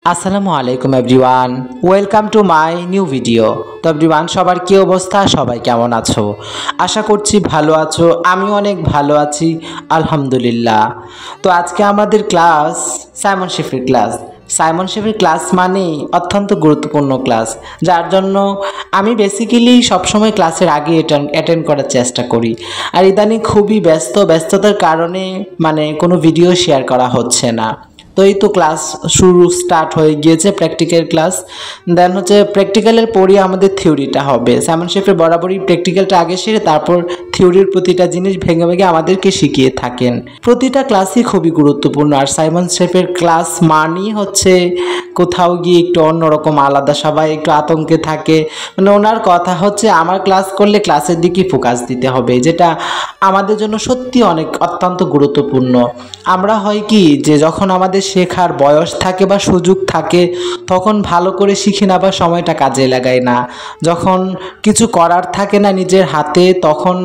আসসালামু আলাইকুম everyone, welcome to my new video. তো এভরিওয়ান, সবার কি অবস্থা? সবাই কেমন আছো? আশা করছি ভালো আছো। আমি অনেক ভালো আছি, আলহামদুলিল্লাহ। তো আজকে আমাদের ক্লাস সাইমন শেফের ক্লাস। সাইমন শেফের ক্লাস মানেই অত্যন্ত গুরুত্বপূর্ণ ক্লাস, যার জন্য আমি বেসিক্যালি সবসময় ক্লাসের আগে অ্যাটেন্ড করার চেষ্টা করি। আর ইদানিং খুবই ব্যস্ততার কারণে কোনো ভিডিও শেয়ার করা হচ্ছে না। তো এই তো ক্লাস স্টার্ট হয়ে গিয়েছে, প্র্যাকটিক্যাল ক্লাস। দেন প্র্যাকটিক্যালের পরই আমাদের থিওরিটা হবে। সাইমন শেফের বরাবরই প্র্যাকটিক্যালটা আগে সেরে তারপর থিওরির প্রতিটা জিনিস ভেঙে ভেঙে আমাদেরকে শিখিয়ে থাকেন। প্রতিটা ক্লাসই খুবই গুরুত্বপূর্ণ। আর সাইমন শেফের ক্লাস মানেই কোথাও গিয়ে একটু অন্যরকম আলাদা, সবাই একটু আতঙ্কে থাকে। ওনার কথা আমার ক্লাস করলে ক্লাসের দিকে ফোকাস দিতে হবে, যেটা আমাদের জন্য সত্যি অত্যন্ত গুরুত্বপূর্ণ। আমরা হয় কি যে যখন আমাদের শেখার বয়স থাকে বা সুযোগ থাকে তখন ভালো করে শিখি না বা সময়টা কাজে লাগাই না। যখন কিছু করার থাকে না নিজের হাতে তখন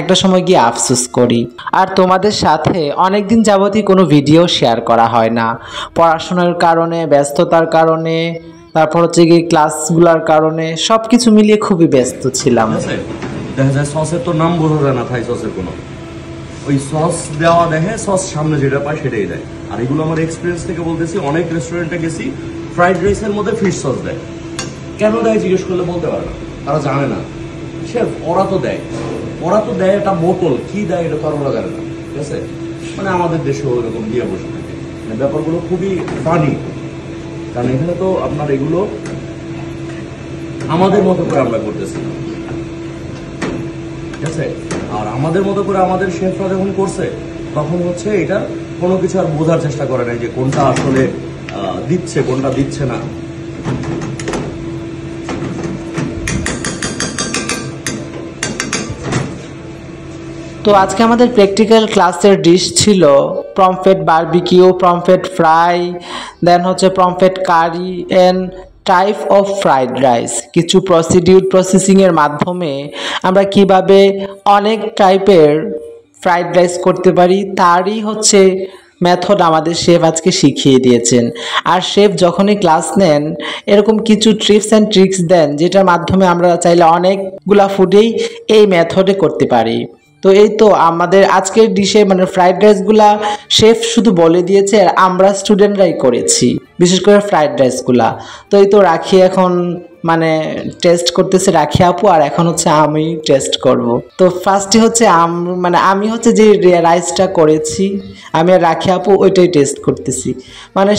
একটা সময় গিয়ে আফসোস করি। আর তোমাদের সাথে অনেকদিন যাবতই কোনো ভিডিও শেয়ার করা হয় না, পড়াশোনার কারণে, ব্যস্ততার কারণে, তারপর গিয়ে ক্লাসগুলোর কারণে, সব কিছু মিলিয়ে খুবই ব্যস্ত ছিলাম। দেখা যায় সসের তো নাম বোঝা যায় না, থাই সসের কোনো ওই সস দেওয়া দেখে, সস সামনে যেটা পায় সেটাই দেয়। আর এগুলো আমার এক্সপিরিয়েন্স থেকে বলতেছি, অনেক রেস্টুরেন্টে গেছি ফ্রাইড রাইসের মধ্যে ফিশ সস দেয়। কেন দেয় জিজ্ঞেস করলে বলতে পারে না, তারা জানে না। শেফ ওরা তো দেয় একটা বোতল, কি দেয় এটা তো আর ওরা জানে না। ঠিক আছে, আমাদের দেশেও এরকম দিয়ে বসে থাকে। ব্যাপারগুলো খুবই ফানি, কারণ এখানে তো আপনার এগুলো আমাদের মতো করে আমরা করতেছি, ঠিক আছে। আর আমাদের মতো করে আমাদের শেফরা যখন করছে তখন এটা কোনো কিছু আর বোঝার চেষ্টা করে না যে কোনটা আসলে দিচ্ছে কোনটা দিচ্ছে না। তো আজকে আমাদের প্র্যাকটিক্যাল ক্লাসের ডিশ ছিল pomfret barbecue, pomfret fry, then pomfret curry and type of fried rice. কিছু প্রসেসিংয়ের মাধ্যমে আমরা কিভাবে অনেক টাইপের ফ্রাইড রাইস করতে পারি তারই মেথড আমাদের শেফ আজকে শিখিয়ে দিয়েছেন। আর শেফ যখনই ক্লাস নেন এরকম কিছু টিপস অ্যান্ড ট্রিক্স দেন যেটার মাধ্যমে আমরা চাইলে অনেকগুলা ফুডেই এই মেথডে করতে পারি। তো এই তো আমাদের আজকের ডিশে ফ্রাইড রাইসগুলা শেফ শুধু বলে দিয়েছে আর আমরা স্টুডেন্টরাই করেছি, বিশেষ করে ফ্রাইড রাইসগুলা। তো এই তো রাখি এখন টেস্ট করতেছে রাখি আপু, আর এখন আমি টেস্ট করব। তো ফার্স্টে আমি যে রাইসটা করেছি আমি আর রাখি আপু ওইটাই টেস্ট করতেছি।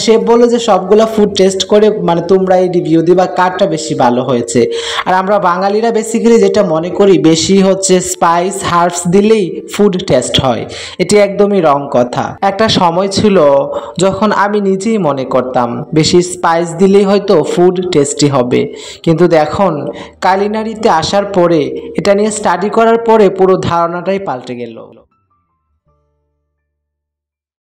শেফ বললো যে সবগুলা ফুড টেস্ট করে তোমরাই রিভিউ দিবা কারটা বেশি ভালো হয়েছে। আর আমরা বাঙালিরা বেসিক্যালি যেটা মনে করি বেশি স্পাইস হার্বস দিলেই ফুড টেস্ট হয়, এটি একদমই রং কথা। একটা সময় ছিল যখন আমি নিজেই মনে করতাম বেশি স্পাইস দিলেই হয়তো ফুড টেস্টি হবে, কিন্তু দেখুন কালিনারিতে আসার পরে, এটা নিয়ে স্টাডি করার পরে পুরো ধারণাটাই পাল্টে গেল।